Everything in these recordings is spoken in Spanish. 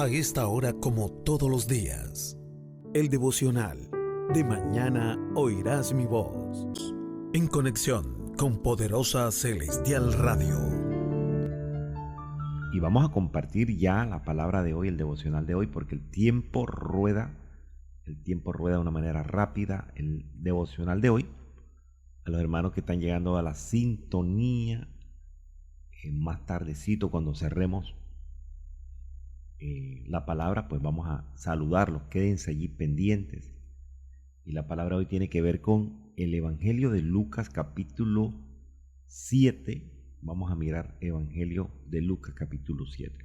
A esta hora como todos los días. El devocional de mañana oirás mi voz. En conexión con Poderosa Celestial Radio. Y vamos a compartir ya la palabra de hoy, el devocional de hoy, porque el tiempo rueda de una manera rápida. El devocional de hoy, a los hermanos que están llegando a la sintonía, más tardecito cuando cerremos la palabra, pues vamos a saludarlos, quédense allí pendientes. Y la palabra hoy tiene que ver con el Evangelio de Lucas capítulo 7. Vamos a mirar Evangelio de Lucas capítulo 7.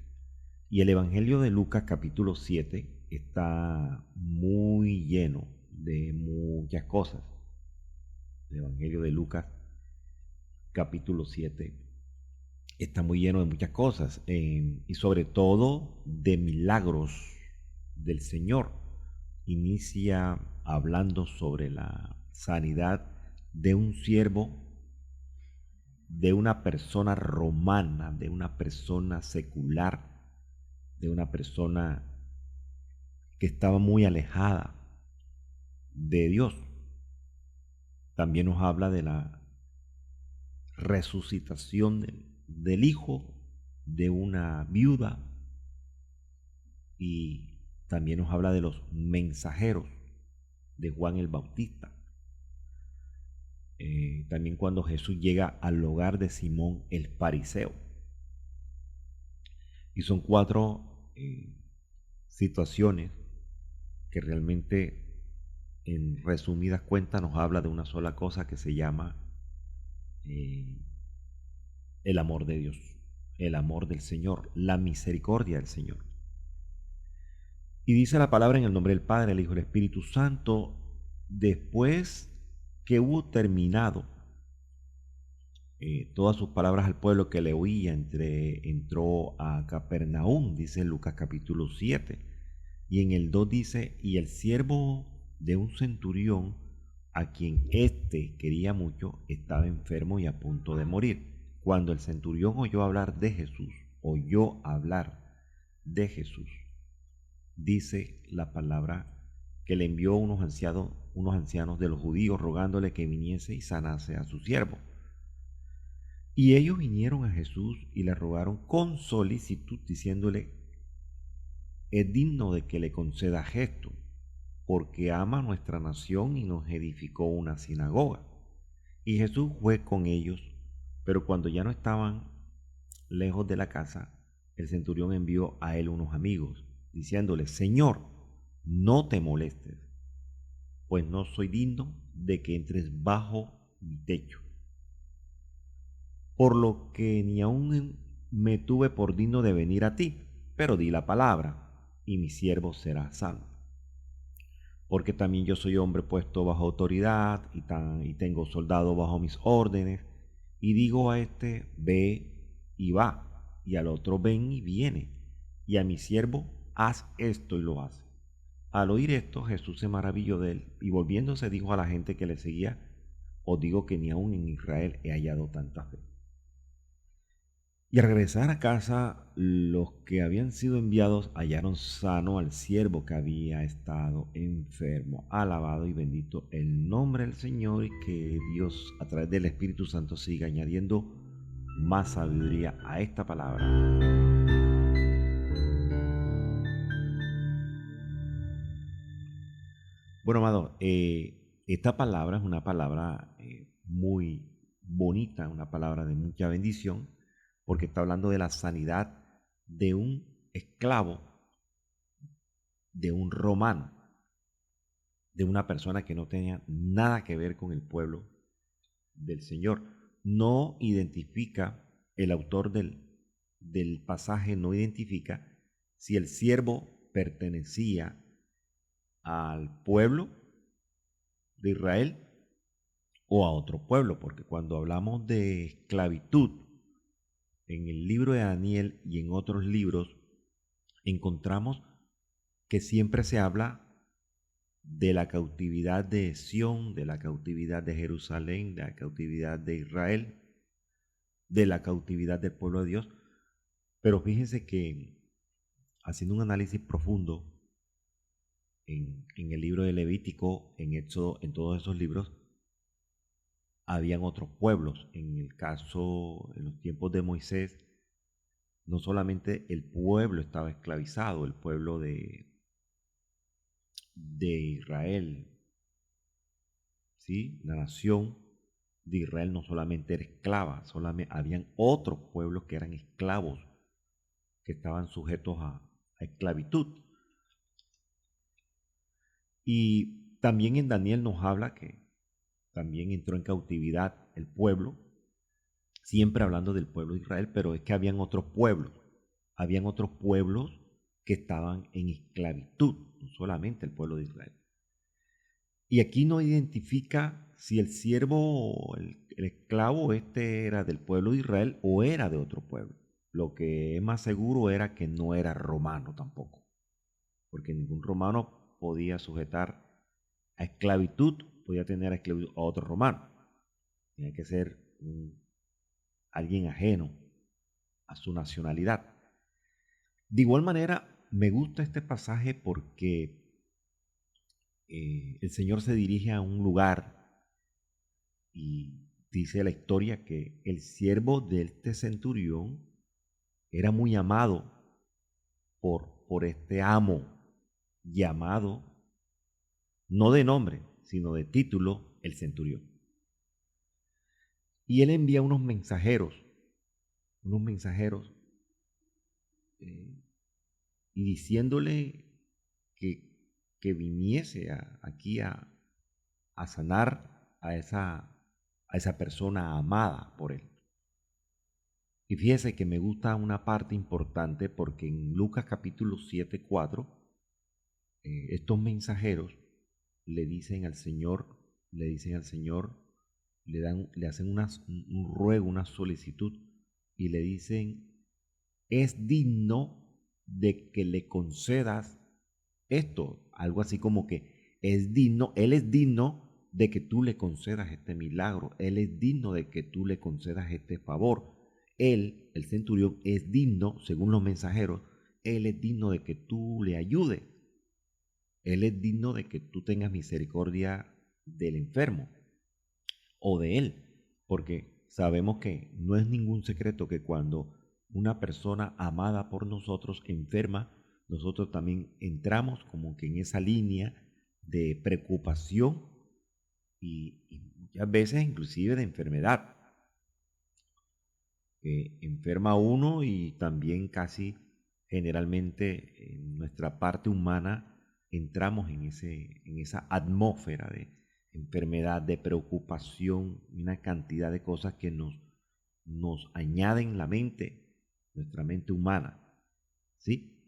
Y el Evangelio de Lucas capítulo 7 está muy lleno de muchas cosas. El Evangelio de Lucas capítulo 7 está muy lleno de muchas cosas, y sobre todo de milagros del Señor. Inicia hablando sobre la sanidad de un siervo, de una persona romana, de una persona secular, de una persona que estaba muy alejada de Dios. También nos habla de la resucitación del hijo de una viuda, y también nos habla de los mensajeros de Juan el Bautista. También cuando Jesús llega al hogar de Simón el fariseo. Y son cuatro situaciones que realmente, en resumidas cuentas, nos habla de una sola cosa que se llama el amor de Dios, el amor del Señor, la misericordia del Señor. Y dice la palabra en el nombre del Padre, el Hijo y el Espíritu Santo: después que hubo terminado todas sus palabras al pueblo que le oía, entró a Capernaum, dice Lucas capítulo 7. Y en el 2 dice: y el siervo de un centurión, a quien éste quería mucho, estaba enfermo y a punto de morir. Cuando el centurión oyó hablar de Jesús, dice la palabra que le envió unos ancianos de los judíos, rogándole que viniese y sanase a su siervo. Y ellos vinieron a Jesús y le rogaron con solicitud, diciéndole: es digno de que le concedas esto, porque ama nuestra nación y nos edificó una sinagoga. Y Jesús fue con ellos, pero cuando ya no estaban lejos de la casa, el centurión envió a él unos amigos, diciéndole: Señor, no te molestes, pues no soy digno de que entres bajo mi techo, por lo que ni aún me tuve por digno de venir a ti, pero di la palabra, y mi siervo será sano. Porque también yo soy hombre puesto bajo autoridad, y tengo soldado bajo mis órdenes, y digo a este: ve y va, y al otro: ven y viene, y a mi siervo: haz esto, y lo hace. Al oír esto, Jesús se maravilló de él, y volviéndose dijo a la gente que le seguía: os digo que ni aún en Israel he hallado tanta fe. Y al regresar a casa, los que habían sido enviados hallaron sano al siervo que había estado enfermo. Alabado y bendito el nombre del Señor, y que Dios, a través del Espíritu Santo, siga añadiendo más sabiduría a esta palabra. Bueno, amado, esta palabra es una palabra muy bonita, una palabra de mucha bendición, porque está hablando de la sanidad de un esclavo, de un romano, de una persona que no tenía nada que ver con el pueblo del Señor. No identifica, el autor del pasaje no identifica si el siervo pertenecía al pueblo de Israel o a otro pueblo, porque cuando hablamos de esclavitud, en el libro de Daniel y en otros libros, encontramos que siempre se habla de la cautividad de Sión, de la cautividad de Jerusalén, de la cautividad de Israel, de la cautividad del pueblo de Dios. Pero fíjense que haciendo un análisis profundo en el libro de Levítico, en Éxodo, en todos esos libros, habían otros pueblos. En los tiempos de Moisés, no solamente el pueblo estaba esclavizado, el pueblo de Israel, ¿sí? La nación de Israel no solamente era esclava, solamente habían otros pueblos que eran esclavos, que estaban sujetos a esclavitud. Y también en Daniel nos habla que también entró en cautividad el pueblo, siempre hablando del pueblo de Israel, pero es que habían otros pueblos que estaban en esclavitud, no solamente el pueblo de Israel. Y aquí no identifica si el siervo o el esclavo era del pueblo de Israel o era de otro pueblo. Lo que es más seguro era que no era romano tampoco, porque ningún romano podía sujetar a esclavitud, podía tener a esclavitud a otro romano. Tiene que ser alguien ajeno a su nacionalidad. De igual manera, me gusta este pasaje porque el Señor se dirige a un lugar y dice la historia que el siervo de este centurión era muy amado por este amo, llamado, no de nombre, sino de título, el centurión. Y él envía unos mensajeros, y diciéndole que viniese aquí a sanar a esa persona amada por él. Y fíjese que me gusta una parte importante porque en Lucas capítulo 7:4, estos mensajeros le dicen al Señor, le hacen un ruego, una solicitud, y le dicen, es digno de que le concedas esto, algo así como que él es digno de que tú le concedas este milagro, él es digno de que tú le concedas este favor. Él, el centurión, es digno, según los mensajeros, él es digno de que tú le ayudes. Él es digno de que tú tengas misericordia del enfermo o de él, porque sabemos que no es ningún secreto que cuando una persona amada por nosotros enferma, nosotros también entramos como que en esa línea de preocupación y muchas veces inclusive de enfermedad. Enferma uno y también casi generalmente en nuestra parte humana entramos en esa atmósfera de enfermedad, de preocupación, una cantidad de cosas que nos añaden la mente, nuestra mente humana, ¿sí?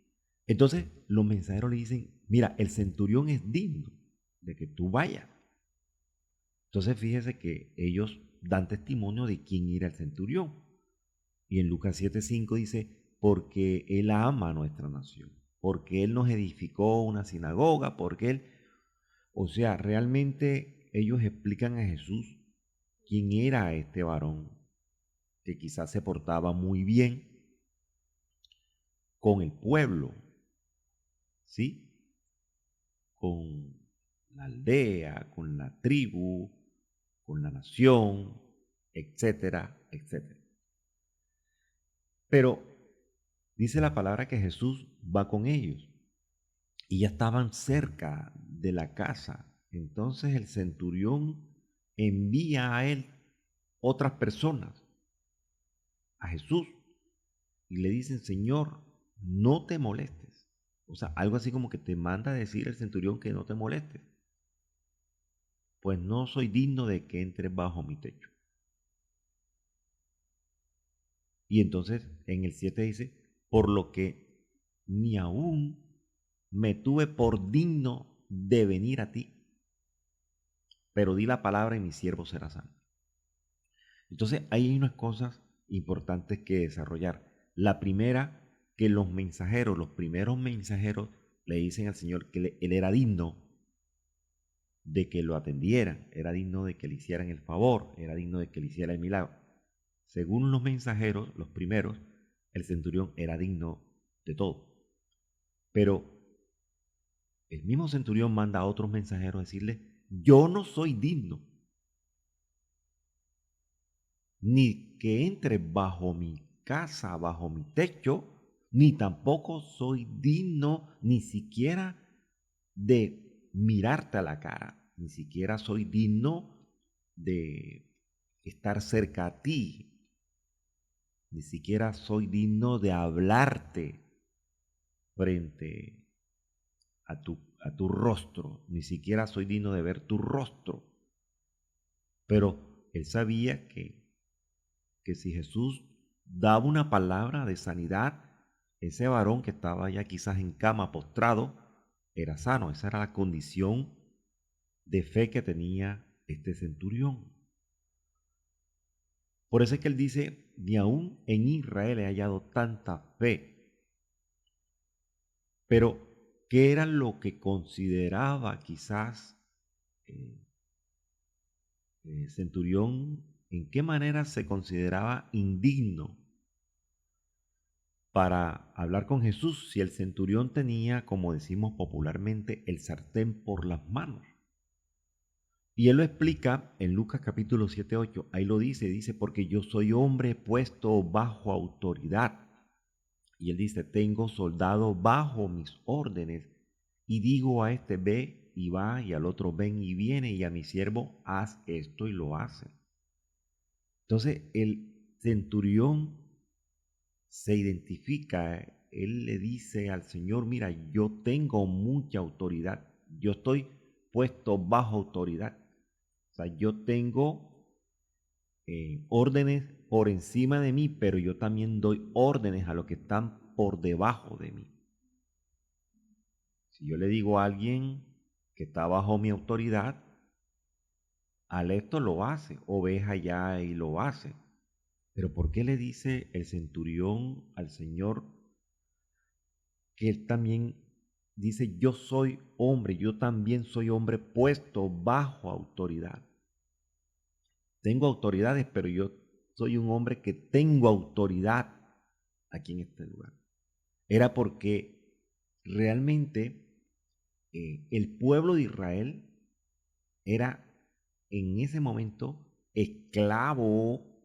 Entonces los mensajeros le dicen, mira, el centurión es digno de que tú vayas. Entonces fíjese que ellos dan testimonio de quién era el centurión. Y en Lucas 7:5 dice, porque Él ama a nuestra nación, porque Él nos edificó una sinagoga, porque Él, o sea, realmente ellos explican a Jesús quién era este varón, que quizás se portaba muy bien con el pueblo, ¿sí? Con la aldea, con la tribu, con la nación, etcétera, etcétera. Pero dice la palabra que Jesús va con ellos y ya estaban cerca de la casa. Entonces el centurión envía a él otras personas, a Jesús, y le dicen, Señor, no te molestes. O sea, algo así como que te manda a decir el centurión que no te molestes, pues no soy digno de que entres bajo mi techo. Y entonces en el 7 dice, por lo que ni aún me tuve por digno de venir a ti, pero di la palabra y mi siervo será sano. Entonces ahí hay unas cosas importantes que desarrollar. La primera, que los primeros mensajeros, le dicen al Señor que él era digno de que lo atendieran, era digno de que le hicieran el favor, era digno de que le hiciera el milagro. Según los mensajeros, los primeros, el centurión era digno de todo. Pero el mismo centurión manda a otros mensajeros a decirle, yo no soy digno, ni que entre bajo mi casa, bajo mi techo, ni tampoco soy digno ni siquiera de mirarte a la cara, ni siquiera soy digno de estar cerca a ti, ni siquiera soy digno de hablarte frente a tu rostro, ni siquiera soy digno de ver tu rostro. Pero él sabía que si Jesús daba una palabra de sanidad, ese varón que estaba ya quizás en cama postrado era sano. Esa era la condición de fe que tenía este centurión. Por eso es que él dice, ni aún en Israel he hallado tanta fe. Pero, ¿qué era lo que consideraba quizás centurión? ¿En qué manera se consideraba indigno para hablar con Jesús si el centurión tenía, como decimos popularmente, el sartén por las manos? Y él lo explica en Lucas capítulo 7, 8. Ahí lo dice, porque yo soy hombre puesto bajo autoridad. Y él dice, tengo soldado bajo mis órdenes y digo a este ve y va y al otro ven y viene y a mi siervo haz esto y lo hace. Entonces el centurión se identifica, él le dice al Señor, mira, yo tengo mucha autoridad, yo estoy puesto bajo autoridad. O sea, yo tengo órdenes por encima de mí, pero yo también doy órdenes a los que están por debajo de mí. Si yo le digo a alguien que está bajo mi autoridad, al esto lo hace, o ves allá y lo hace. Pero ¿por qué le dice el centurión al Señor que él también dice, yo soy hombre, yo también soy hombre puesto bajo autoridad? Tengo autoridades, pero yo soy un hombre que tengo autoridad aquí en este lugar. Era porque realmente el pueblo de Israel era en ese momento esclavo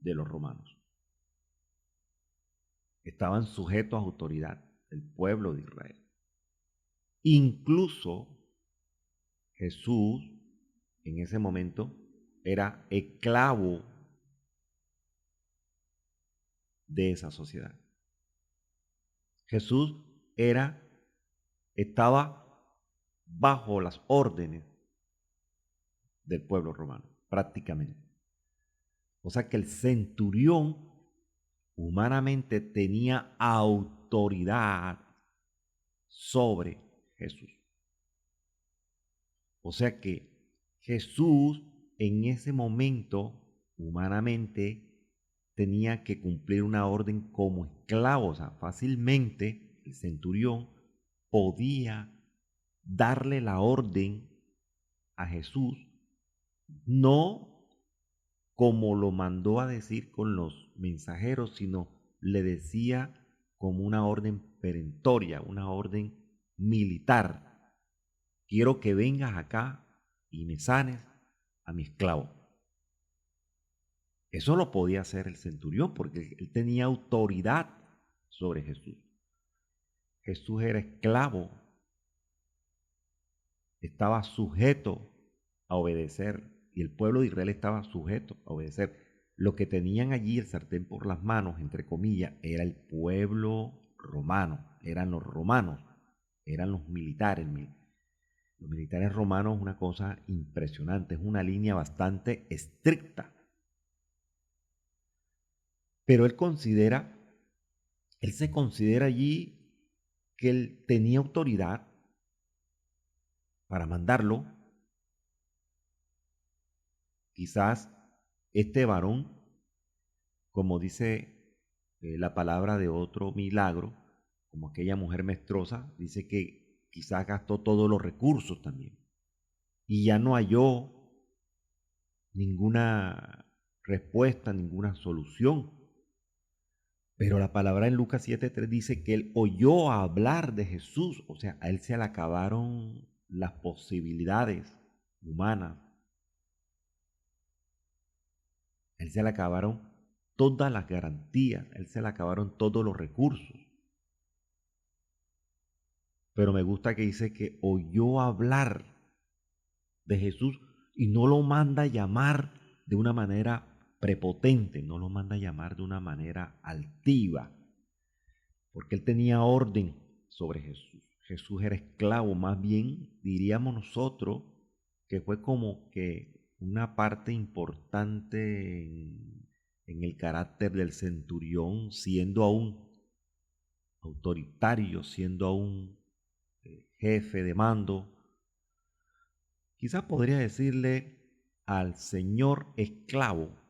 de los romanos. Estaban sujetos a autoridad, el pueblo de Israel. Incluso Jesús en ese momento era esclavo de esa sociedad. Jesús estaba bajo las órdenes del pueblo romano, prácticamente. O sea que el centurión humanamente tenía autoridad sobre Jesús. O sea que Jesús en ese momento humanamente tenía que cumplir una orden como esclavo. O sea, fácilmente el centurión podía darle la orden a Jesús, no como lo mandó a decir con los mensajeros, sino le decía como una orden perentoria, una orden militar. Quiero que vengas acá y me sanes a mi esclavo. Eso lo podía hacer el centurión porque él tenía autoridad sobre Jesús. Jesús era esclavo, estaba sujeto a obedecer y el pueblo de Israel estaba sujeto a obedecer. Lo que tenían allí el sartén por las manos, entre comillas, era el pueblo romano, eran los romanos, eran los militares. Los militares romanos es una cosa impresionante, es una línea bastante estricta. Pero él se considera allí que él tenía autoridad para mandarlo. Quizás este varón, como dice la palabra de otro milagro, como aquella mujer menstruosa, dice que quizás gastó todos los recursos también y ya no halló ninguna respuesta, ninguna solución. Pero la palabra en Lucas 7:3 dice que él oyó hablar de Jesús, o sea, a él se le acabaron las posibilidades humanas, a él se le acabaron todas las garantías, a él se le acabaron todos los recursos. Pero me gusta que dice que oyó hablar de Jesús y no lo manda a llamar de una manera prepotente, no lo manda a llamar de una manera altiva, porque él tenía orden sobre Jesús. Jesús era esclavo, más bien diríamos nosotros que fue como que una parte importante en el carácter del centurión, siendo aún autoritario, siendo aún jefe de mando. Quizás podría decirle al señor esclavo,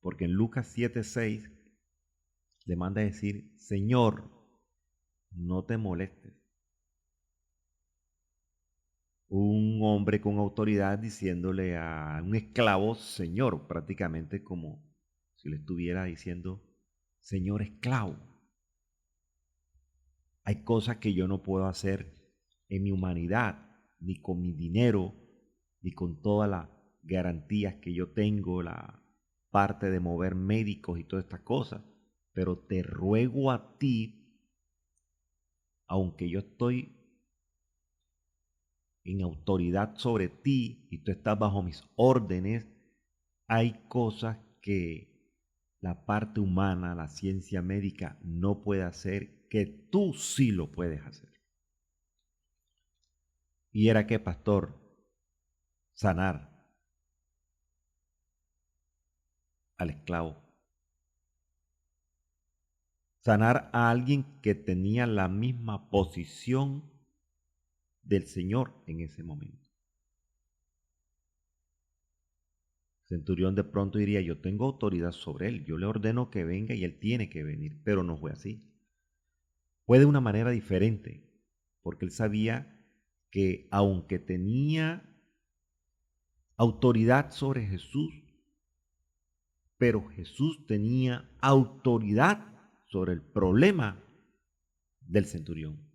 porque en Lucas 7:6 le manda a decir, Señor, no te molestes. Un hombre con autoridad diciéndole a un esclavo, Señor, prácticamente como si le estuviera diciendo, Señor esclavo. Hay cosas que yo no puedo hacer en mi humanidad, ni con mi dinero, ni con todas las garantías que yo tengo, la parte de mover médicos y todas estas cosas. Pero te ruego a ti, aunque yo estoy en autoridad sobre ti y tú estás bajo mis órdenes, hay cosas que la parte humana, la ciencia médica no puede hacer, que tú sí lo puedes hacer. Y era que, pastor, sanar al esclavo. Sanar a alguien que tenía la misma posición del Señor en ese momento. Centurión de pronto diría, yo tengo autoridad sobre él, yo le ordeno que venga y él tiene que venir, pero no fue así. Fue de una manera diferente, porque él sabía que aunque tenía autoridad sobre Jesús, pero Jesús tenía autoridad sobre el problema del centurión.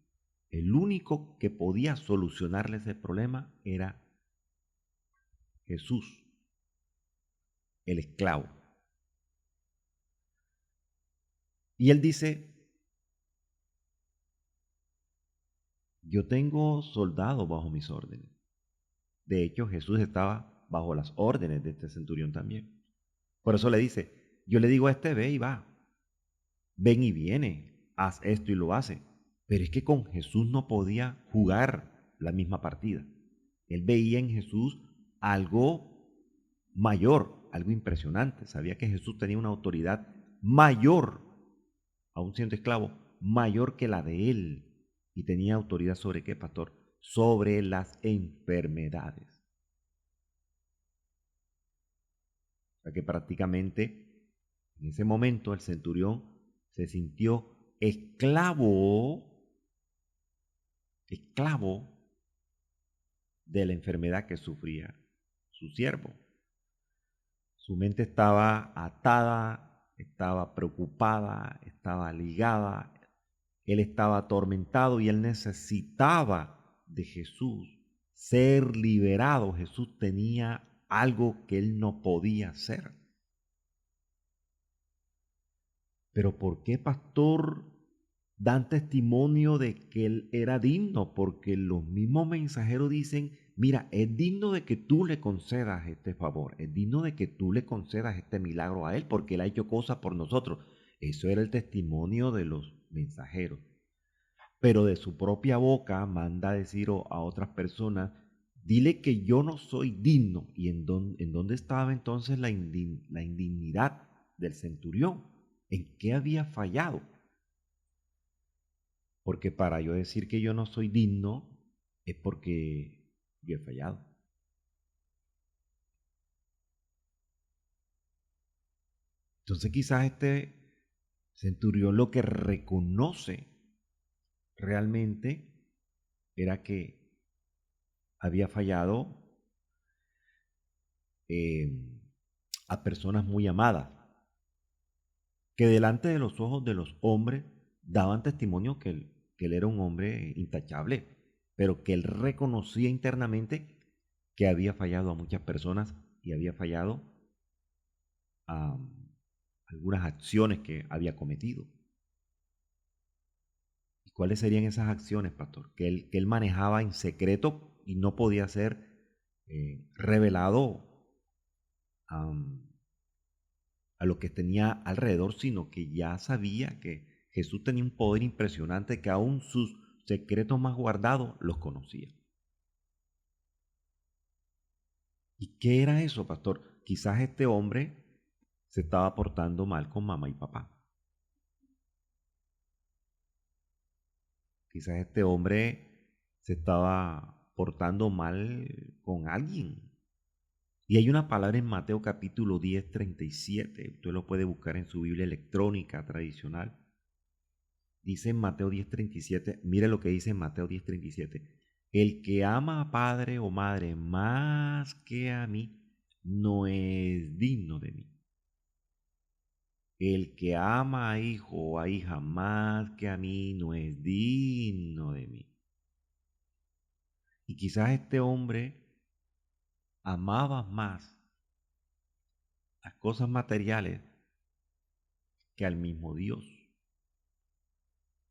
El único que podía solucionarle ese problema era Jesús, el esclavo. Y él dice, yo tengo soldados bajo mis órdenes. De hecho, Jesús estaba bajo las órdenes de este centurión también. Por eso le dice, yo le digo a este, ve y va, ven y viene, haz esto y lo hace. Pero es que con Jesús no podía jugar la misma partida. Él veía en Jesús algo mayor, algo impresionante. Sabía que Jesús tenía una autoridad mayor, aún siendo esclavo, mayor que la de él. Y tenía autoridad sobre qué, pastor? Sobre las enfermedades. O sea que prácticamente en ese momento el centurión se sintió esclavo de la enfermedad que sufría su siervo. Su mente estaba atada, estaba preocupada, estaba ligada, él estaba atormentado y él necesitaba de Jesús ser liberado. Jesús tenía algo que él no podía hacer. Pero ¿por qué, pastor, dan testimonio de que él era digno? Porque los mismos mensajeros dicen, mira, es digno de que tú le concedas este favor, es digno de que tú le concedas este milagro a él, porque él ha hecho cosas por nosotros. Eso era el testimonio de los mensajeros. Pero de su propia boca manda a decir a otras personas, dile que yo no soy digno. ¿Y en dónde estaba entonces la indignidad del centurión? ¿En qué había fallado? Porque para yo decir que yo no soy digno es porque yo he fallado. Entonces quizás este centurión lo que reconoce realmente era que había fallado a personas muy amadas, que delante de los ojos de los hombres daban testimonio que él era un hombre intachable, pero que él reconocía internamente que había fallado a muchas personas y había fallado a algunas acciones que había cometido. ¿Y cuáles serían esas acciones, pastor? Que él manejaba en secreto y no podía ser revelado a lo que tenía alrededor, sino que ya sabía que Jesús tenía un poder impresionante, que aún sus secretos más guardados los conocía. ¿Y qué era eso, pastor? Quizás este hombre se estaba portando mal con mamá y papá. Quizás este hombre se estaba portando mal con alguien. Y hay una palabra en Mateo capítulo 10, 37. Usted lo puede buscar en su Biblia electrónica tradicional. Dice en Mateo 10, 37. Mire lo que dice en Mateo 10, 37. El que ama a padre o madre más que a mí, no es digno de mí. El que ama a hijo o a hija más que a mí, no es digno de mí. Y quizás este hombre amaba más las cosas materiales que al mismo Dios,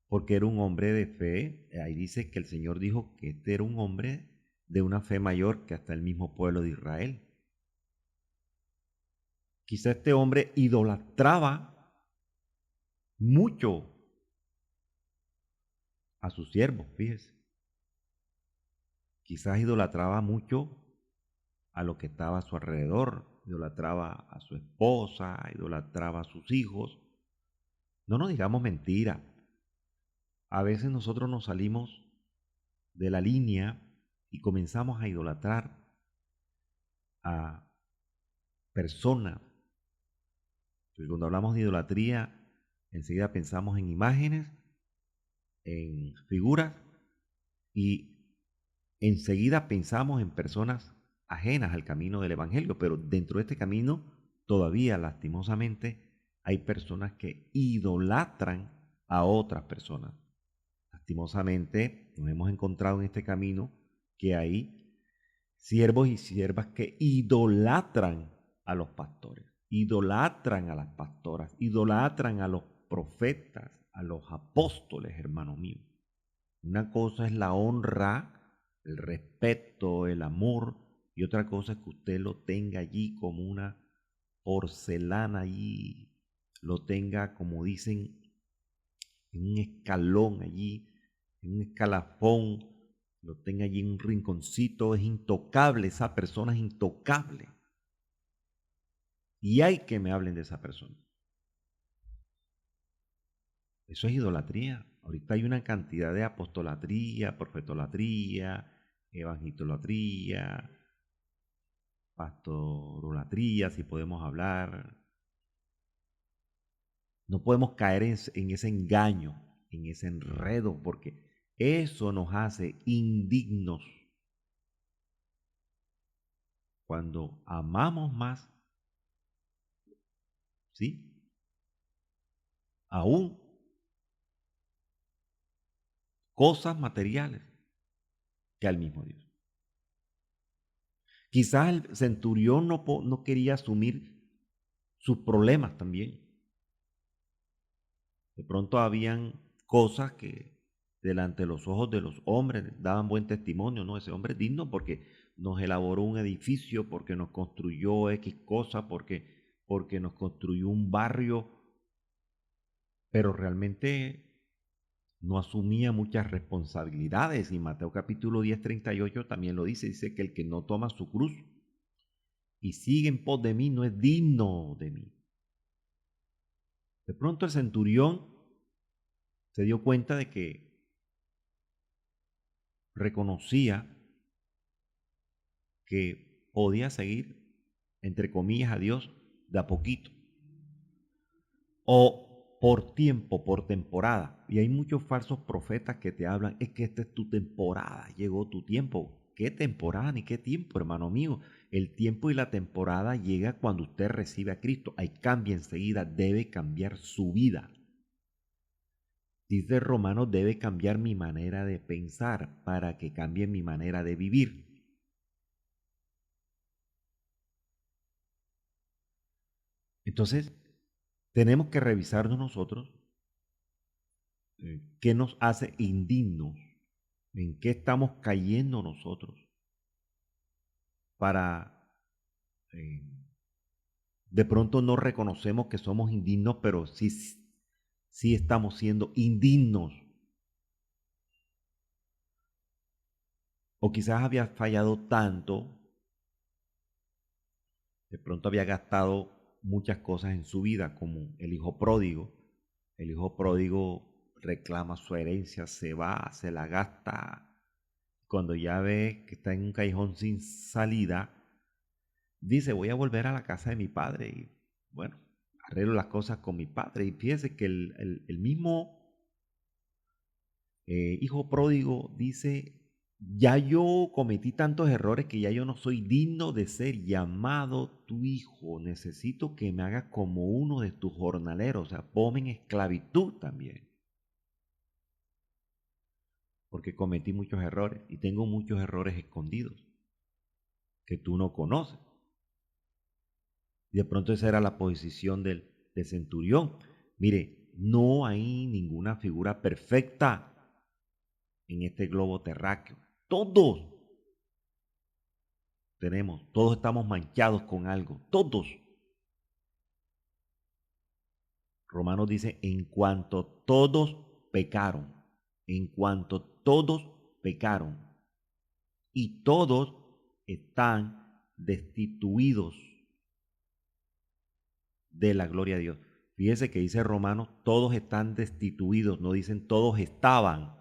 porque era un hombre de fe. Ahí dice que el Señor dijo que este era un hombre de una fe mayor que hasta el mismo pueblo de Israel. Quizá este hombre idolatraba mucho a sus siervos, fíjese. Quizás idolatraba mucho a lo que estaba a su alrededor, idolatraba a su esposa, idolatraba a sus hijos. No nos digamos mentira. A veces nosotros nos salimos de la línea y comenzamos a idolatrar a personas. Porque cuando hablamos de idolatría, enseguida pensamos en imágenes, en figuras, y enseguida pensamos en personas ajenas al camino del Evangelio. Pero dentro de este camino, todavía lastimosamente, hay personas que idolatran a otras personas. Lastimosamente, nos hemos encontrado en este camino que hay siervos y siervas que idolatran a los pastores, idolatran a las pastoras, idolatran a los profetas, a los apóstoles, hermano mío. Una cosa es la honra, el respeto, el amor, y otra cosa es que usted lo tenga allí como una porcelana allí, lo tenga, como dicen, en un escalón allí, en un escalafón, lo tenga allí en un rinconcito. Es intocable, esa persona es intocable. Y hay que me hablen de esa persona. Eso es idolatría. Ahorita hay una cantidad de apostolatría, profetolatría, evangelolatría, pastorolatría, si podemos hablar. No podemos caer en ese engaño, en ese enredo, porque eso nos hace indignos. Cuando amamos más, ¿sí? Aún cosas materiales que al mismo Dios. Quizás el centurión no quería asumir sus problemas también. De pronto habían cosas que delante de los ojos de los hombres daban buen testimonio, ¿no? Ese hombre es digno porque nos elaboró un edificio, porque nos construyó X cosa, porque nos construyó un barrio, pero realmente no asumía muchas responsabilidades. Y Mateo capítulo 10, 38 también lo dice que el que no toma su cruz y sigue en pos de mí no es digno de mí. De pronto el centurión se dio cuenta de que reconocía que podía seguir, entre comillas, a Dios de a poquito, o por tiempo, por temporada. Y hay muchos falsos profetas que te hablan, es que esta es tu temporada, llegó tu tiempo. ¿Qué temporada ni qué tiempo, hermano mío? El tiempo y la temporada llega cuando usted recibe a Cristo. Ahí cambia enseguida, debe cambiar su vida. Dice Romano, debe cambiar mi manera de pensar para que cambie mi manera de vivir. Entonces, tenemos que revisarnos nosotros qué nos hace indignos, en qué estamos cayendo nosotros para, eh, de pronto no reconocemos que somos indignos, pero sí estamos siendo indignos. O quizás había fallado tanto, de pronto había gastado muchas cosas en su vida, como el hijo pródigo. El hijo pródigo reclama su herencia, se va, se la gasta. Cuando ya ve que está en un callejón sin salida, dice, voy a volver a la casa de mi padre y bueno, arreglo las cosas con mi padre. Y fíjese que el mismo hijo pródigo dice, ya yo cometí tantos errores que ya yo no soy digno de ser llamado tu hijo. Necesito que me hagas como uno de tus jornaleros, o sea, ponme en esclavitud también. Porque cometí muchos errores y tengo muchos errores escondidos que tú no conoces. Y de pronto esa era la posición del centurión. Mire, no hay ninguna figura perfecta en este globo terráqueo. Todos todos estamos manchados con algo, todos. Romanos dice, en cuanto todos pecaron, en cuanto todos pecaron, y todos están destituidos de la gloria de Dios. Fíjese que dice Romanos, todos están destituidos, no dicen todos estaban.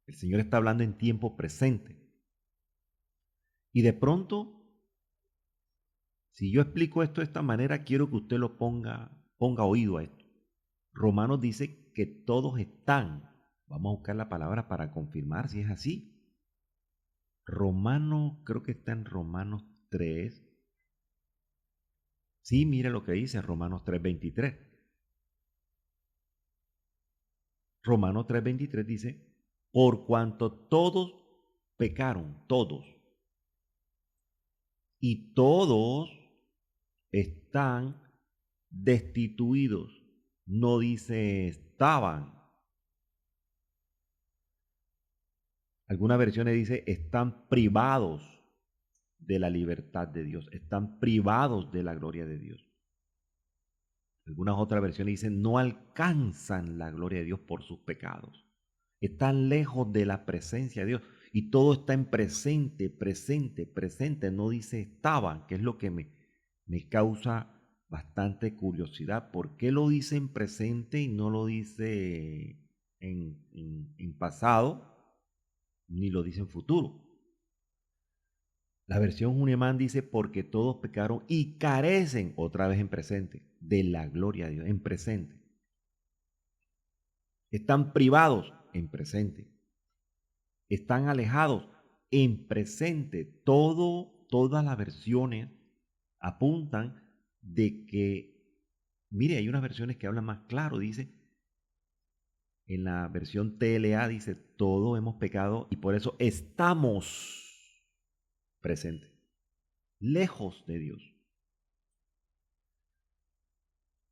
El Señor está hablando en tiempo presente. Y de pronto, si yo explico esto de esta manera, quiero que usted lo ponga oído a esto. Romanos dice que todos están. Vamos a buscar la palabra para confirmar si es así. Romano, creo que está en Romanos 3. Sí, mire lo que dice Romanos 3:23. Romanos 3:23 dice, por cuanto todos pecaron, todos, y todos están destituidos. No dice estaban. Algunas versiones dice están privados de la libertad de Dios, están privados de la gloria de Dios. Algunas otras versiones dicen no alcanzan la gloria de Dios por sus pecados. Están lejos de la presencia de Dios. Y todo está en presente, presente, presente. No dice estaban, que es lo que me causa bastante curiosidad. ¿Por qué lo dice en presente y no lo dice en pasado, ni lo dice en futuro? La versión Hunemán dice porque todos pecaron y carecen, otra vez en presente, de la gloria de Dios, en presente. Están privados en presente. Están alejados en presente. Todas las versiones apuntan de que, mire, hay unas versiones que hablan más claro, dice, en la versión TLA dice, todos hemos pecado y por eso estamos presentes, lejos de Dios.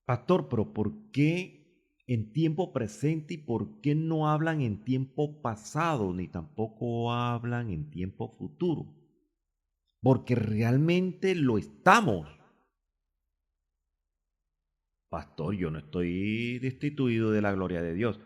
Pastor, pero ¿por qué en tiempo presente y por qué no hablan en tiempo pasado ni tampoco hablan en tiempo futuro? Porque realmente lo estamos. Pastor, yo no estoy destituido de la gloria de Dios.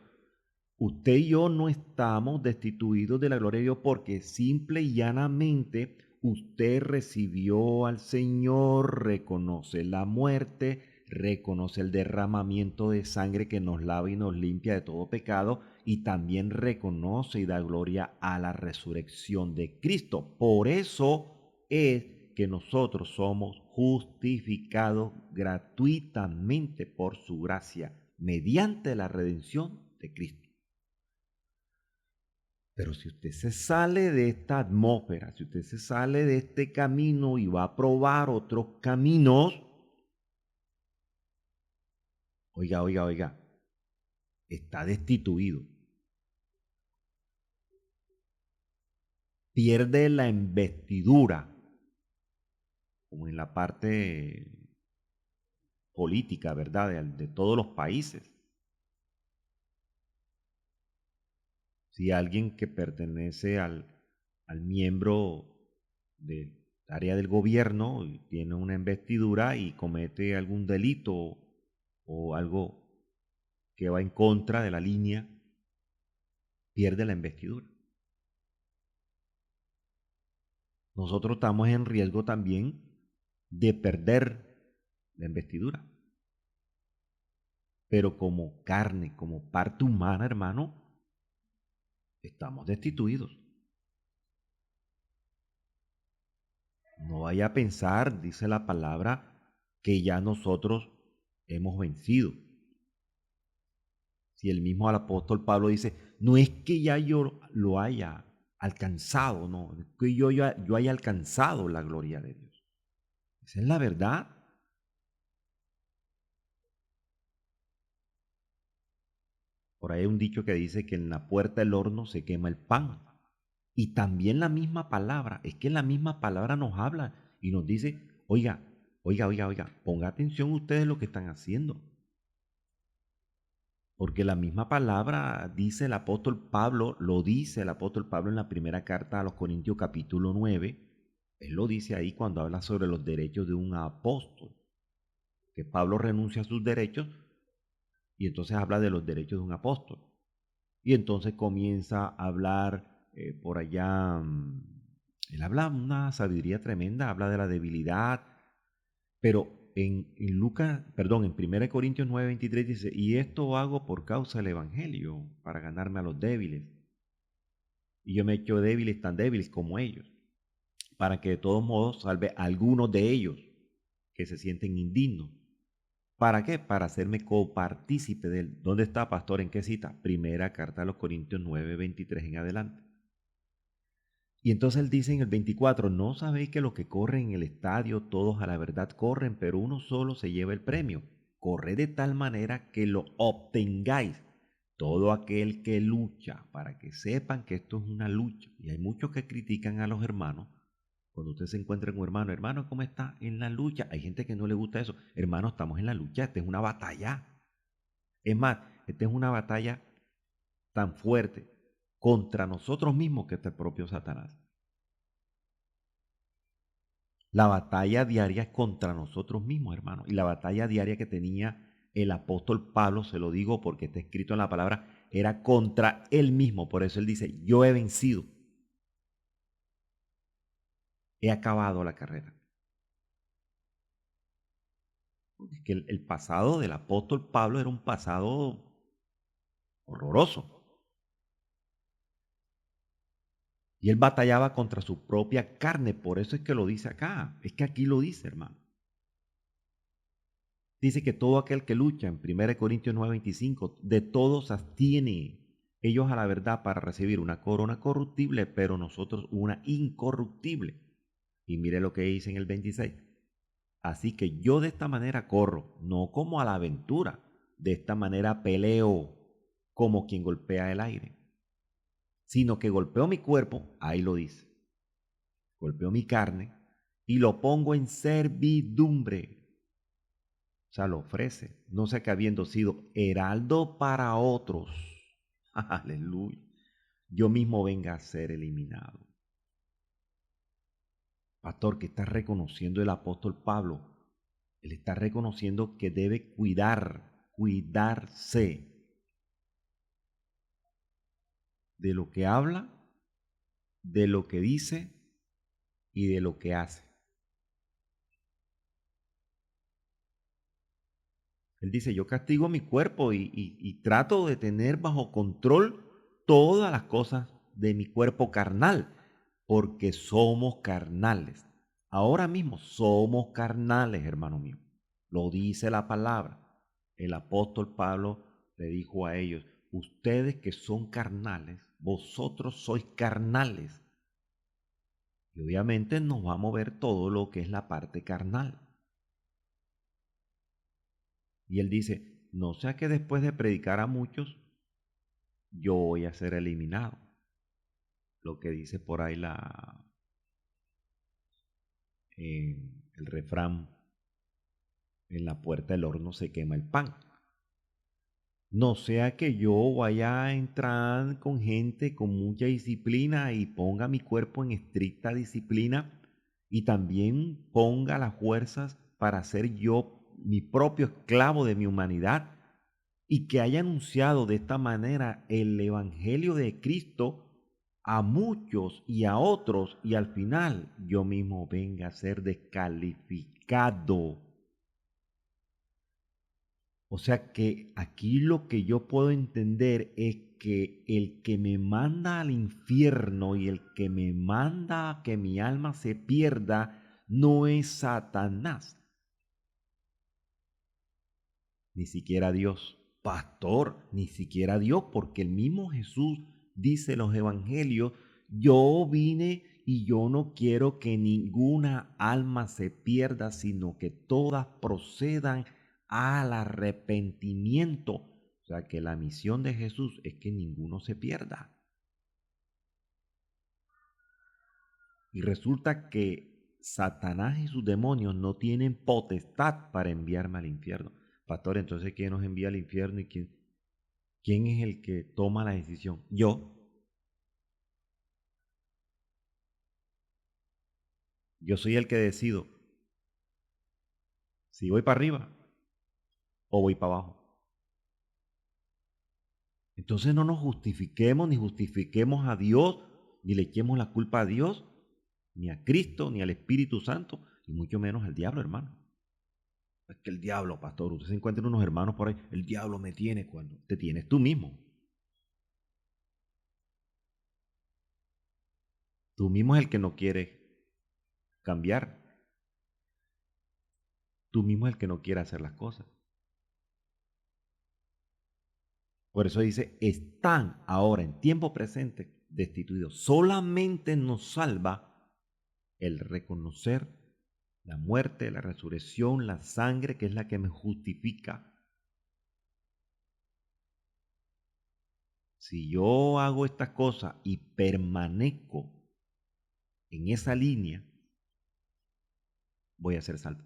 Usted y yo no estamos destituidos de la gloria de Dios porque simple y llanamente usted recibió al Señor, reconoce la muerte, reconoce el derramamiento de sangre que nos lava y nos limpia de todo pecado y también reconoce y da gloria a la resurrección de Cristo. Por eso es que nosotros somos justificados gratuitamente por su gracia mediante la redención de Cristo. Pero si usted se sale de esta atmósfera, si usted se sale de este camino y va a probar otros caminos, oiga, está destituido. Pierde la investidura, como en la parte política, ¿verdad? De todos los países. Si alguien que pertenece al miembro del área del gobierno y tiene una investidura y comete algún delito o algo que va en contra de la línea, pierde la investidura. Nosotros estamos en riesgo también de perder la investidura. Pero como carne, como parte humana, hermano, estamos destituidos. No vaya a pensar, dice la palabra, que ya nosotros hemos vencido. Si el mismo apóstol Pablo dice, no es que ya yo lo haya alcanzado, no, es que yo haya alcanzado la gloria de Dios. Esa es la verdad. Por ahí hay un dicho que dice que en la puerta del horno se quema el pan. Y también la misma palabra, es que la misma palabra nos habla y nos dice, oiga, ponga atención ustedes lo que están haciendo. Porque la misma palabra dice el apóstol Pablo, lo dice el apóstol Pablo en la primera carta a los Corintios capítulo 9. Él lo dice ahí cuando habla sobre los derechos de un apóstol. Que Pablo renuncia a sus derechos y entonces habla de los derechos de un apóstol. Y entonces comienza a hablar por allá, él habla una sabiduría tremenda, habla de la debilidad, pero en Lucas, perdón, en 1 Corintios 9:23 dice, y esto hago por causa del Evangelio, para ganarme a los débiles. Y yo me he hecho débiles, tan débiles como ellos, para que de todos modos salve a algunos de ellos que se sienten indignos. ¿Para qué? Para hacerme copartícipe de él. ¿Dónde está, pastor? ¿En qué cita? Primera carta a los Corintios 9:23 en adelante. Y entonces él dice en el 24, ¿no sabéis que los que corren en el estadio, todos a la verdad corren, pero uno solo se lleva el premio? Corred de tal manera que lo obtengáis. Todo aquel que lucha, para que sepan que esto es una lucha. Y hay muchos que critican a los hermanos. Cuando usted se encuentra con un hermano, hermano, ¿cómo está? En la lucha. Hay gente que no le gusta eso. Hermano, estamos en la lucha. Esta es una batalla. Es más, esta es una batalla tan fuerte contra nosotros mismos que este propio Satanás. La batalla diaria es contra nosotros mismos, hermano. Y la batalla diaria que tenía el apóstol Pablo, se lo digo porque está escrito en la palabra, era contra él mismo. Por eso él dice, yo he vencido. He acabado la carrera. Es que el pasado del apóstol Pablo era un pasado horroroso. Y él batallaba contra su propia carne, por eso es que lo dice acá. Es que aquí lo dice, hermano. Dice que todo aquel que lucha, en 1 Corintios 9:25, de todos abstiene ellos a la verdad para recibir una corona corruptible, pero nosotros una incorruptible. Y mire lo que dice en el 26. Así que yo de esta manera corro, no como a la aventura, de esta manera peleo como quien golpea el aire, sino que golpeo mi cuerpo, ahí lo dice, golpeo mi carne y lo pongo en servidumbre. O sea, lo ofrece, no sé que habiendo sido heraldo para otros, aleluya, yo mismo venga a ser eliminado. Pastor, que está reconociendo el apóstol Pablo, él está reconociendo que debe cuidarse de lo que habla, de lo que dice y de lo que hace. Él dice, yo castigo mi cuerpo y trato de tener bajo control todas las cosas de mi cuerpo carnal, porque somos carnales. Ahora mismo somos carnales, hermano mío. Lo dice la palabra. El apóstol Pablo le dijo a ellos, ustedes que son carnales, vosotros sois carnales. Y obviamente nos va a mover todo lo que es la parte carnal. Y él dice, no sea que después de predicar a muchos, yo voy a ser eliminado. Lo que dice por ahí el refrán, en la puerta del horno se quema el pan. No sea que yo vaya a entrar con gente con mucha disciplina y ponga mi cuerpo en estricta disciplina y también ponga las fuerzas para ser yo mi propio esclavo de mi humanidad y que haya anunciado de esta manera el Evangelio de Cristo a muchos y a otros y al final yo mismo venga a ser descalificado. O sea que aquí lo que yo puedo entender es que el que me manda al infierno y el que me manda a que mi alma se pierda no es Satanás, ni siquiera Dios. Pastor, ni siquiera Dios, porque el mismo Jesús dice en los evangelios, yo vine y yo no quiero que ninguna alma se pierda, sino que todas procedan al arrepentimiento. O sea que la misión de Jesús es que ninguno se pierda. Y resulta que Satanás y sus demonios no tienen potestad para enviarme al infierno. Pastor, entonces ¿quién nos envía al infierno y quién es el que toma la decisión? Yo. Yo soy el que decido si voy para arriba o voy para abajo. Entonces no nos justifiquemos, ni justifiquemos a Dios, ni le echemos la culpa a Dios, ni a Cristo, ni al Espíritu Santo, y mucho menos al diablo, hermano. Es que el diablo, pastor, usted se encuentra unos hermanos por ahí, el diablo me tiene cuando te tienes tú mismo. Tú mismo es el que no quiere cambiar. Tú mismo es el que no quiere hacer las cosas. Por eso dice, están ahora en tiempo presente destituidos. Solamente nos salva el reconocer la muerte, la resurrección, la sangre, que es la que me justifica. Si yo hago estas cosas y permanezco en esa línea, voy a ser salvo.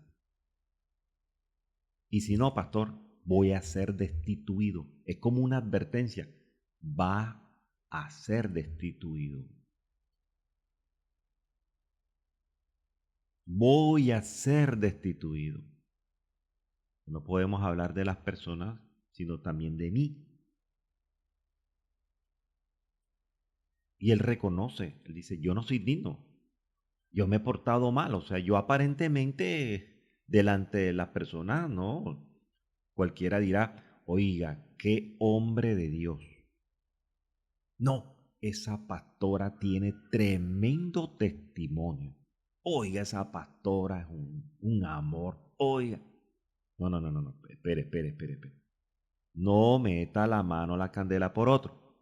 Y si no, pastor, voy a ser destituido. Es como una advertencia. Va a ser destituido. Voy a ser destituido. No podemos hablar de las personas, sino también de mí. Y él reconoce, él dice, yo no soy digno. Yo me he portado mal. O sea, yo aparentemente delante de las personas, no. Cualquiera dirá, oiga, qué hombre de Dios. No, esa pastora tiene tremendo testimonio. Oiga, esa pastora es un amor. Oiga. No. Espere. No meta la mano a la candela por otro.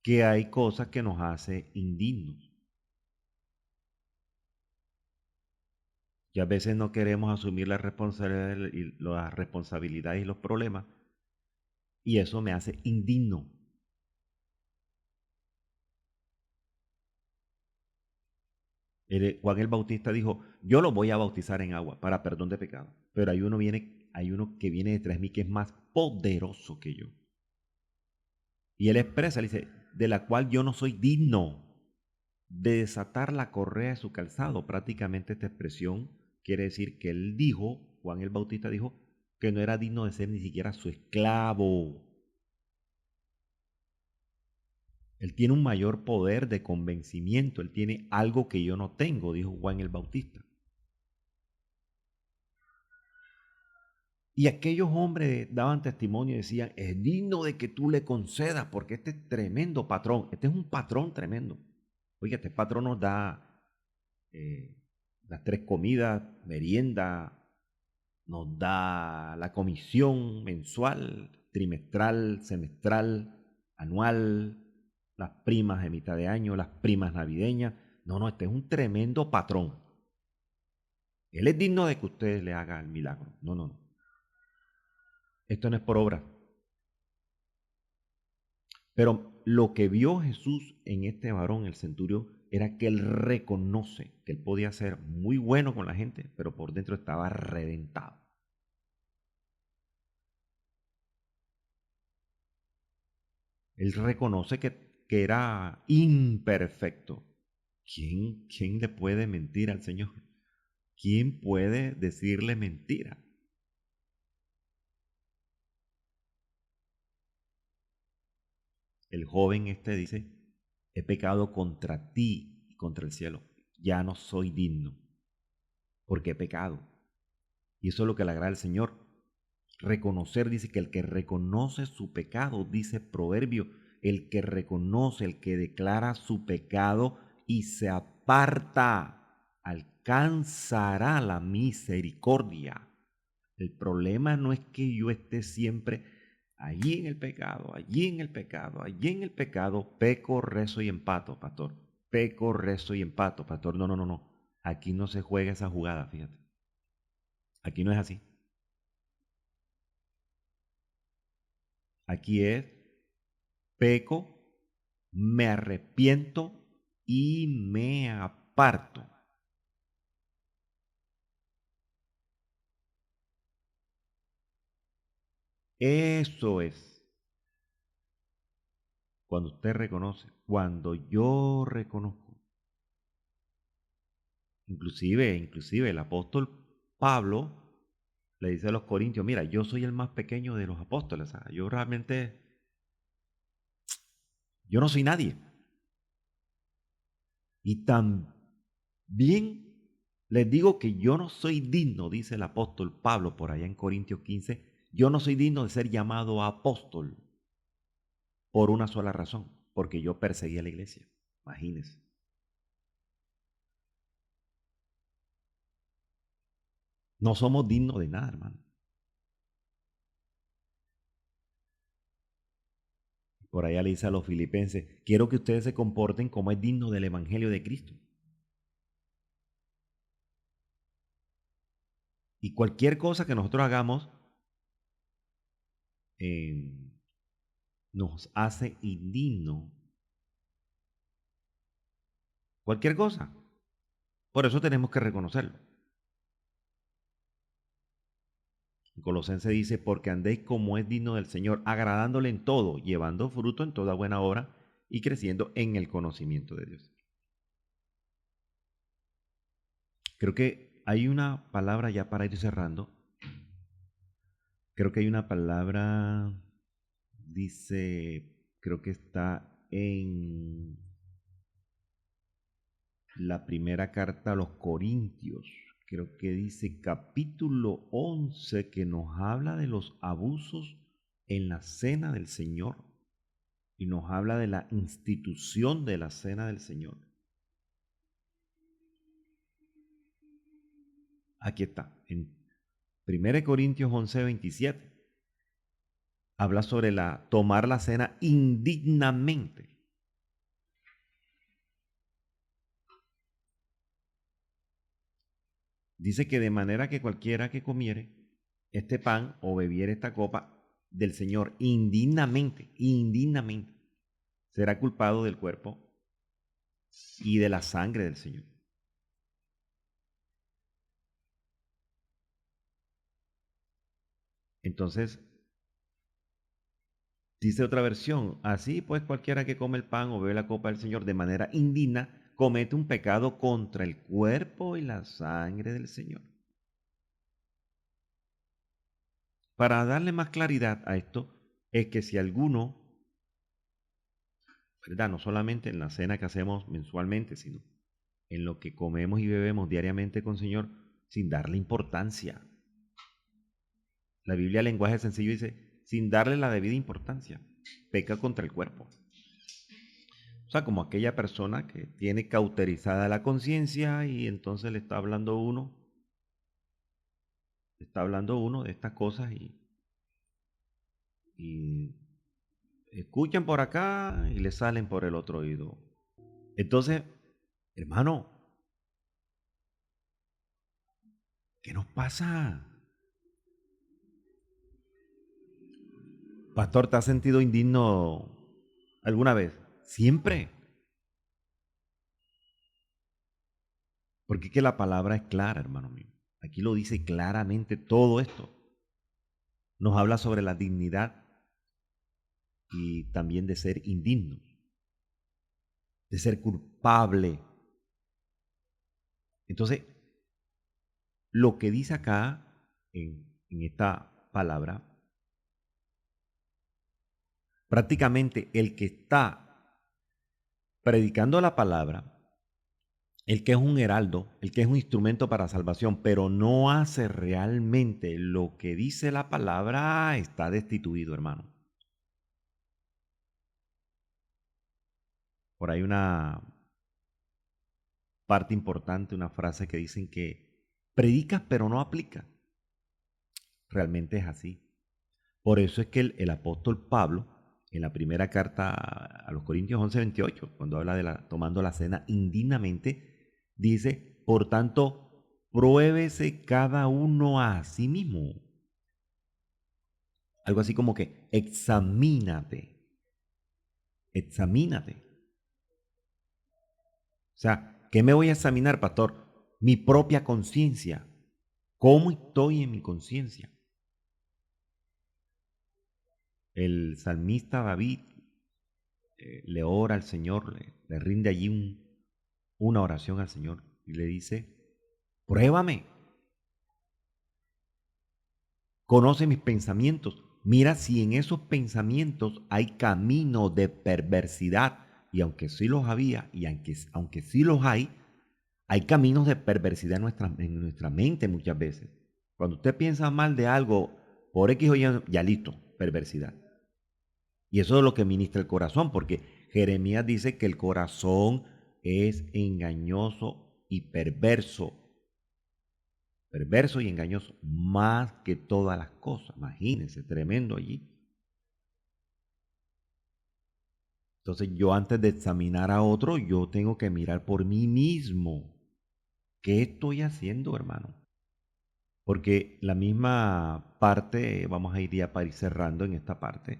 Que hay cosas que nos hace indignos. Y a veces no queremos asumir la responsabilidad y los problemas. Y eso me hace indigno. Juan el Bautista dijo, yo lo voy a bautizar en agua para perdón de pecado. Pero hay uno que viene detrás de mí que es más poderoso que yo. Y él expresa, él dice, de la cual yo no soy digno de desatar la correa de su calzado. Prácticamente esta expresión quiere decir que él dijo, Juan el Bautista dijo, que no era digno de ser ni siquiera su esclavo. Él tiene un mayor poder de convencimiento, él tiene algo que yo no tengo, dijo Juan el Bautista. Y aquellos hombres daban testimonio y decían, es digno de que tú le concedas, porque este es tremendo patrón, este es un patrón tremendo. Oiga, este patrón nos da las 3 comidas, merienda, nos da la comisión mensual, trimestral, semestral, anual, las primas de mitad de año, las primas navideñas. No, no, este es un tremendo patrón. Él es digno de que ustedes le hagan el milagro. No, no, no. Esto no es por obra. Pero lo que vio Jesús en este varón, el centurión, era que él reconoce que él podía ser muy bueno con la gente, pero por dentro estaba reventado. Él reconoce que era imperfecto. ¿Quién le puede mentir al Señor? ¿Quién puede decirle mentira? El joven este dice, he pecado contra ti y contra el cielo. Ya no soy digno, porque he pecado. Y eso es lo que le agrada al Señor. Reconocer, dice que el que reconoce su pecado, dice Proverbio, el que reconoce, el que declara su pecado y se aparta, alcanzará la misericordia. El problema no es que yo esté siempre allí en el pecado, allí en el pecado, allí en el pecado, peco, rezo y empato, pastor. Peco, rezo y empato, pastor. No, no, no, no. Aquí no se juega esa jugada, fíjate. Aquí no es así. Aquí es peco, me arrepiento y me aparto. Eso es. Cuando usted reconoce, cuando yo reconozco. Inclusive el apóstol Pablo le dice a los corintios, mira, yo soy el más pequeño de los apóstoles. Yo realmente, yo no soy nadie. Y también les digo que yo no soy digno, dice el apóstol Pablo por allá en Corintios 15, yo no soy digno de ser llamado apóstol por una sola razón, porque yo perseguí a la iglesia. Imagínense. No somos dignos de nada, hermano. Por allá le dice a los filipenses, quiero que ustedes se comporten como es digno del Evangelio de Cristo. Y cualquier cosa que nosotros hagamos nos hace indigno. Cualquier cosa. Por eso tenemos que reconocerlo. En Colosenses dice, porque andéis como es digno del Señor, agradándole en todo, llevando fruto en toda buena obra y creciendo en el conocimiento de Dios. Creo que hay una palabra ya para ir cerrando. Creo que hay una palabra, dice, creo que está en la primera carta a los Corintios. Creo que dice capítulo 11 que nos habla de los abusos en la cena del Señor y nos habla de la institución de la cena del Señor. Aquí está, en 1 Corintios 11:27. Habla sobre tomar la cena indignamente. Dice que de manera que cualquiera que comiere este pan o bebiere esta copa del Señor indignamente, será culpado del cuerpo y de la sangre del Señor. Entonces, dice otra versión, así pues cualquiera que come el pan o bebe la copa del Señor de manera indigna, comete un pecado contra el cuerpo y la sangre del Señor. Para darle más claridad a esto, es que si alguno, ¿verdad? No solamente en la cena que hacemos mensualmente, sino en lo que comemos y bebemos diariamente con el Señor, sin darle importancia. La Biblia, lenguaje sencillo, dice, sin darle la debida importancia, peca contra el cuerpo. O sea, como aquella persona que tiene cauterizada la conciencia y entonces le está hablando uno Está hablando uno de estas cosas y escuchan por acá y le salen por el otro oído. Entonces, hermano, ¿qué nos pasa? Pastor, ¿te has sentido indigno alguna vez? Siempre. Porque es que la palabra es clara, hermano mío. Aquí lo dice claramente todo esto. Nos habla sobre la dignidad y también de ser indigno, de ser culpable. Entonces, lo que dice acá en esta palabra, prácticamente el que está predicando la palabra, el que es un heraldo, el que es un instrumento para salvación, pero no hace realmente lo que dice la palabra, está destituido, hermano. Por ahí una parte importante, una frase que dicen que predicas pero no aplicas. Realmente es así. Por eso es que el apóstol Pablo, en la primera carta a los Corintios 11:28, cuando habla de tomando la cena indignamente, dice, por tanto, pruébese cada uno a sí mismo. Algo así como que examínate, examínate. O sea, ¿qué me voy a examinar, pastor? Mi propia conciencia. ¿Cómo estoy en mi conciencia? El salmista David le ora al Señor, le rinde allí una oración al Señor y le dice, pruébame, conoce mis pensamientos, mira si en esos pensamientos hay camino de perversidad, y aunque sí los había, y aunque sí los hay caminos de perversidad en nuestra mente muchas veces. Cuando usted piensa mal de algo, por X o Y, ya listo, perversidad. Y eso es lo que ministra el corazón, porque Jeremías dice que el corazón es engañoso y perverso y engañoso, más que todas las cosas. Imagínense, tremendo allí. Entonces yo antes de examinar a otro, yo tengo que mirar por mí mismo. ¿Qué estoy haciendo, hermano? Porque la misma parte, vamos a ir ya para ir cerrando en esta parte,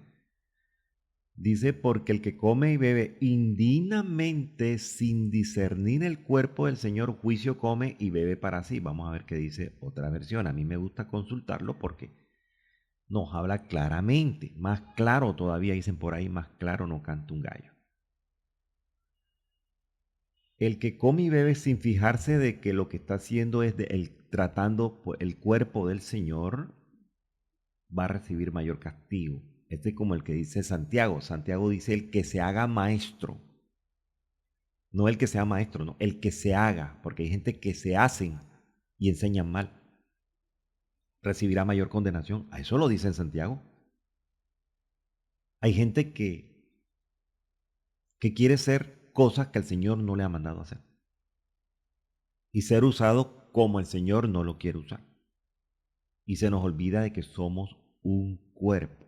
dice, porque el que come y bebe indignamente sin discernir el cuerpo del Señor, juicio come y bebe para sí. Vamos a ver qué dice otra versión. A mí me gusta consultarlo porque nos habla claramente. Más claro todavía, dicen por ahí, más claro no canta un gallo. El que come y bebe sin fijarse de que lo que está haciendo es tratando el cuerpo del Señor, va a recibir mayor castigo. Este es como el que dice Santiago. Santiago dice el que se haga maestro. No el que sea maestro, no, el que se haga, porque hay gente que se hacen y enseñan mal. Recibirá mayor condenación. A eso lo dice en Santiago. Hay gente que quiere ser cosas que el Señor no le ha mandado a hacer. Y ser usado como el Señor no lo quiere usar. Y se nos olvida de que somos un cuerpo.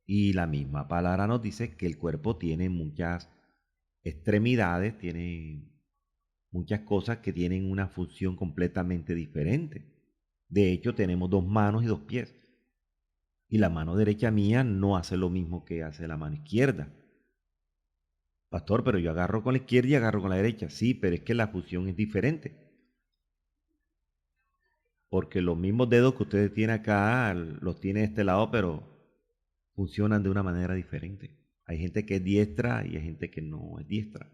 Y la misma palabra nos dice que el cuerpo tiene muchas extremidades, tiene muchas cosas que tienen una función completamente diferente. De hecho, tenemos 2 manos y 2 pies. Y la mano derecha mía no hace lo mismo que hace la mano izquierda. Pastor, pero yo agarro con la izquierda y agarro con la derecha. Sí, pero es que la función es diferente. Porque los mismos dedos que ustedes tienen acá, los tiene de este lado, pero funcionan de una manera diferente. Hay gente que es diestra y hay gente que no es diestra.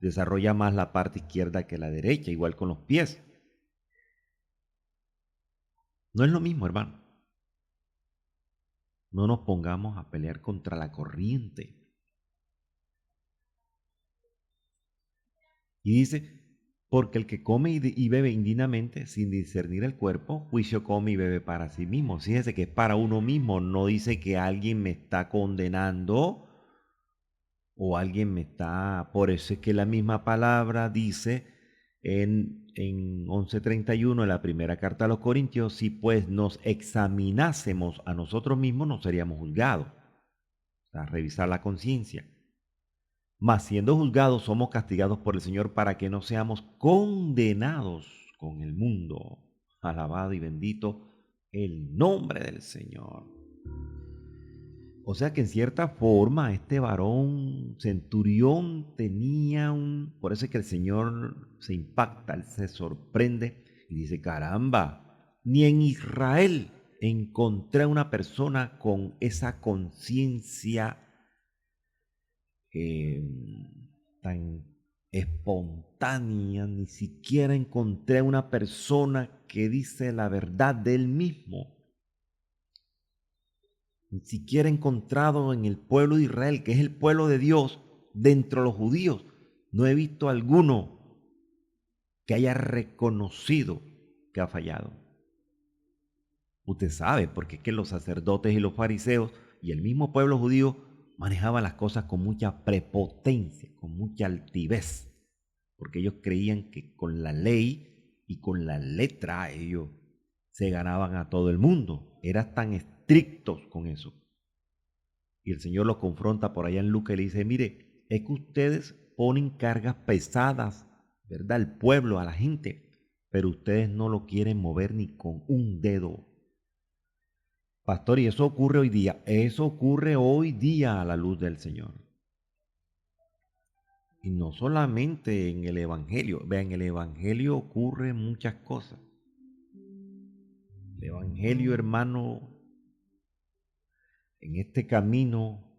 Desarrolla más la parte izquierda que la derecha, igual con los pies. No es lo mismo, hermano. No nos pongamos a pelear contra la corriente. Y dice, porque el que come y bebe indignamente sin discernir el cuerpo, juicio come y bebe para sí mismo. Fíjese que es para uno mismo, no dice que alguien me está condenando o alguien me está... Por eso es que la misma palabra dice en 11:31, en la primera carta a los Corintios, si pues nos examinásemos a nosotros mismos, no seríamos juzgados. O sea, revisar la conciencia. Mas siendo juzgados, somos castigados por el Señor para que no seamos condenados con el mundo. Alabado y bendito el nombre del Señor. O sea que en cierta forma este varón centurión tenía por eso es que el Señor se impacta, él se sorprende y dice, caramba, ni en Israel encontré una persona con esa conciencia tan espontánea, ni siquiera encontré una persona que dice la verdad de él mismo. Ni siquiera he encontrado en el pueblo de Israel, que es el pueblo de Dios, dentro de los judíos, no he visto alguno que haya reconocido que ha fallado. Usted sabe, porque es que los sacerdotes y los fariseos y el mismo pueblo judío manejaban las cosas con mucha prepotencia, con mucha altivez, porque ellos creían que con la ley y con la letra ellos se ganaban a todo el mundo. Eran tan estrictos con eso. Y el Señor los confronta por allá en Lucas y le dice, mire, es que ustedes ponen cargas pesadas, ¿verdad? Al pueblo, a la gente, pero ustedes no lo quieren mover ni con un dedo. Pastor, y eso ocurre hoy día. Eso ocurre hoy día a la luz del Señor. Y no solamente en el Evangelio. Vean, en el Evangelio ocurren muchas cosas. El Evangelio, hermano, en este camino,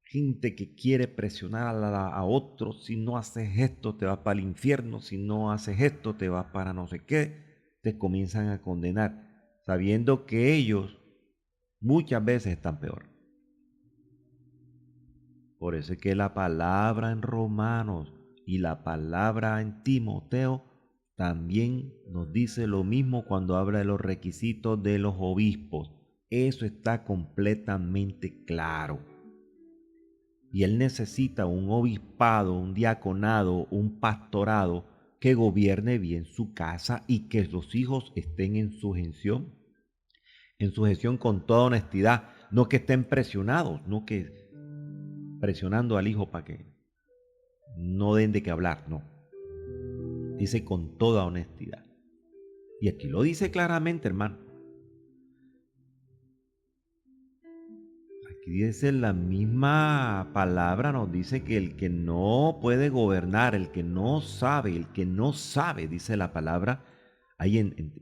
gente que quiere presionar a otros, si no haces esto te vas para el infierno, si no haces esto te vas para no sé qué, te comienzan a condenar, sabiendo que ellos muchas veces están peor. Por eso es que la palabra en Romanos y la palabra en Timoteo también nos dice lo mismo cuando habla de los requisitos de los obispos. Eso está completamente claro. Y él necesita un obispado, un diaconado, un pastorado que gobierne bien su casa y que los hijos estén en sujeción con toda honestidad, no que estén presionados, no que presionando al hijo para que no den de qué hablar, no. Dice con toda honestidad. Y aquí lo dice claramente, hermano. Aquí dice la misma palabra, nos dice que el que no puede gobernar, el que no sabe, dice la palabra,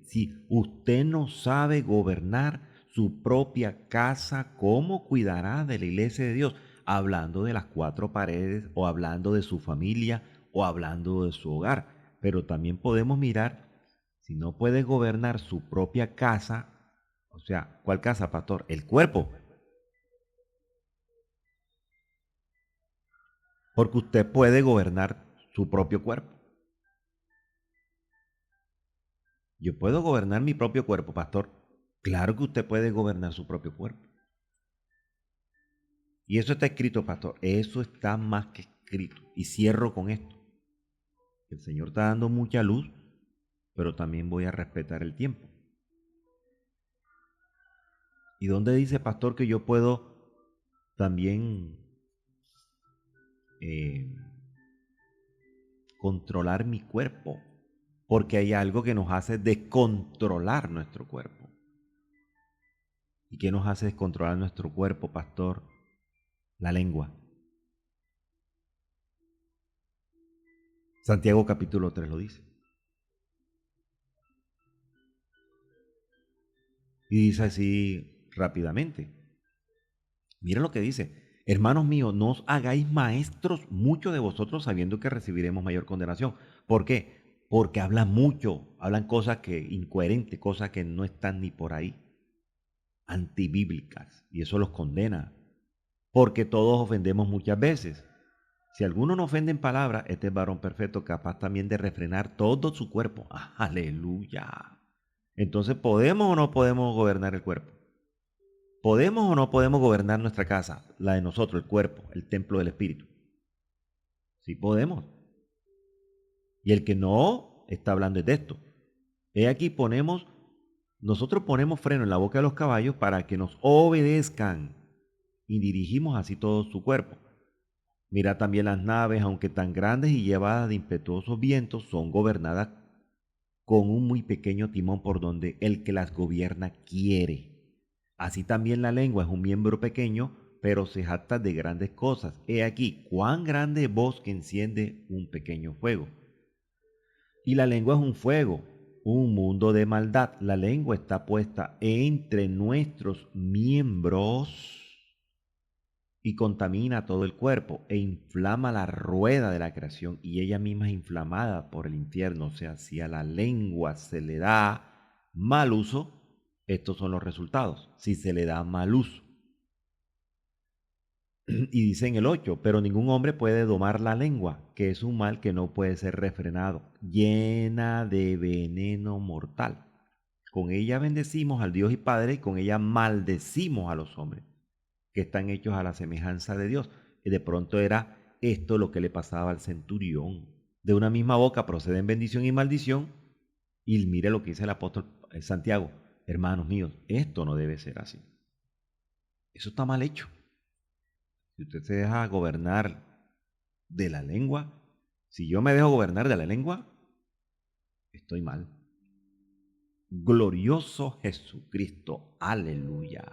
si usted no sabe gobernar su propia casa, ¿cómo cuidará de la iglesia de Dios? Hablando de las cuatro paredes o hablando de su familia o hablando de su hogar. Pero también podemos mirar, si no puede gobernar su propia casa, o sea, ¿cuál casa, pastor? El cuerpo. Porque usted puede gobernar su propio cuerpo. Yo puedo gobernar mi propio cuerpo, pastor. Claro que usted puede gobernar su propio cuerpo. Y eso está escrito, pastor. Eso está más que escrito. Y cierro con esto. El Señor está dando mucha luz, pero también voy a respetar el tiempo. ¿Y dónde dice, pastor, que yo puedo también controlar mi cuerpo? Porque hay algo que nos hace descontrolar nuestro cuerpo. ¿Y qué nos hace descontrolar nuestro cuerpo, pastor? La lengua. Santiago capítulo 3 lo dice. Y dice así rápidamente. Mira lo que dice. Hermanos míos, no os hagáis maestros muchos de vosotros sabiendo que recibiremos mayor condenación. ¿Por qué? Porque hablan mucho, hablan cosas incoherentes, cosas que no están ni por ahí, antibíblicas, y eso los condena. Porque todos ofendemos muchas veces. Si alguno no ofende en palabra, este es varón perfecto, capaz también de refrenar todo su cuerpo. ¡Aleluya! Entonces, ¿podemos o no podemos gobernar el cuerpo? ¿Podemos o no podemos gobernar nuestra casa, la de nosotros, el cuerpo, el templo del Espíritu? Sí podemos. Y el que no está hablando es de esto. He aquí nosotros ponemos freno en la boca de los caballos para que nos obedezcan y dirigimos así todo su cuerpo. Mira también las naves, aunque tan grandes y llevadas de impetuosos vientos, son gobernadas con un muy pequeño timón por donde el que las gobierna quiere. Así también la lengua es un miembro pequeño, pero se jacta de grandes cosas. He aquí cuán grande voz que enciende un pequeño fuego. Y la lengua es un fuego, un mundo de maldad. La lengua está puesta entre nuestros miembros y contamina todo el cuerpo e inflama la rueda de la creación y ella misma es inflamada por el infierno. O sea, si a la lengua se le da mal uso, estos son los resultados. Si se le da mal uso. Y dice en el 8, pero ningún hombre puede domar la lengua, que es un mal que no puede ser refrenado, llena de veneno mortal. Con ella bendecimos al Dios y Padre y con ella maldecimos a los hombres, que están hechos a la semejanza de Dios. Y de pronto era esto lo que le pasaba al centurión. De una misma boca proceden bendición y maldición. Y mire lo que dice el apóstol Santiago. Hermanos míos, esto no debe ser así. Eso está mal hecho. Si usted se deja gobernar de la lengua, si yo me dejo gobernar de la lengua, estoy mal. Glorioso Jesucristo, aleluya.